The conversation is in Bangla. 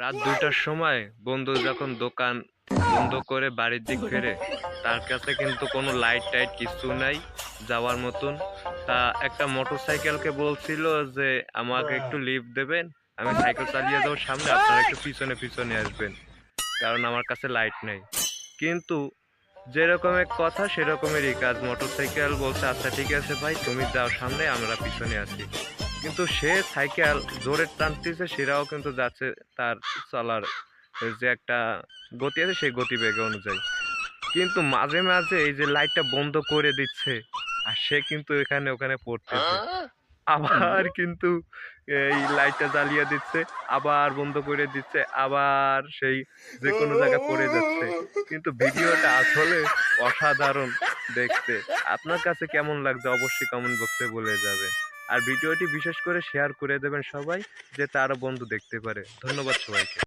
রাত ২টার সময় বন্ধু যখন দোকান বন্ধ করে বাড়ির দিক ফেরে, তার কাছে কিন্তু কোনো লাইট টাইট কিছু নাই যাওয়ার মতন। তা একটা মোটরসাইকেলকে বলছিল যে আমাকে একটু লিফট দেবেন, আমি সাইকেল চালিয়ে যাবো সামনে, আপনারা একটু পিছনে পিছনে আসবেন, কারণ আমার কাছে লাইট নেই। কিন্তু যেরকমের কথা সেরকমেরই কাজ, মোটরসাইকেল বলছে আচ্ছা ঠিক আছে ভাই তুমি যাও সামনে, আমরা পিছনে আছি। কিন্তু সে সাইকেল জোরে টানতেছে, সেরাও কিন্তু যাচ্ছে তার চলার যে একটা গতি আছে সেই গতিবেগ অনুযায়ী। কিন্তু মাঝে মাঝে এই যে লাইটটা বন্ধ করে দিচ্ছে, আর সে কিন্তু এখানে ওখানে পড়তেছে, আবার কিন্তু এই লাইটটা জ্বালিয়ে দিচ্ছে, আবার বন্ধ করে দিচ্ছে, আবার সেই যে কোনো জায়গায় পড়ে যাচ্ছে। কিন্তু ভিডিওটা আসলে অসাধারণ দেখতে। আপনার কাছে কেমন লাগছে অবশ্যই কমেন্ট বক্সে বলে যাবেন। আর ভিডিওটি বিশেষ করে শেয়ার করে দেবেন সবাই, যাতে আরো বন্ধু দেখতে পারে। ধন্যবাদ সবাইকে।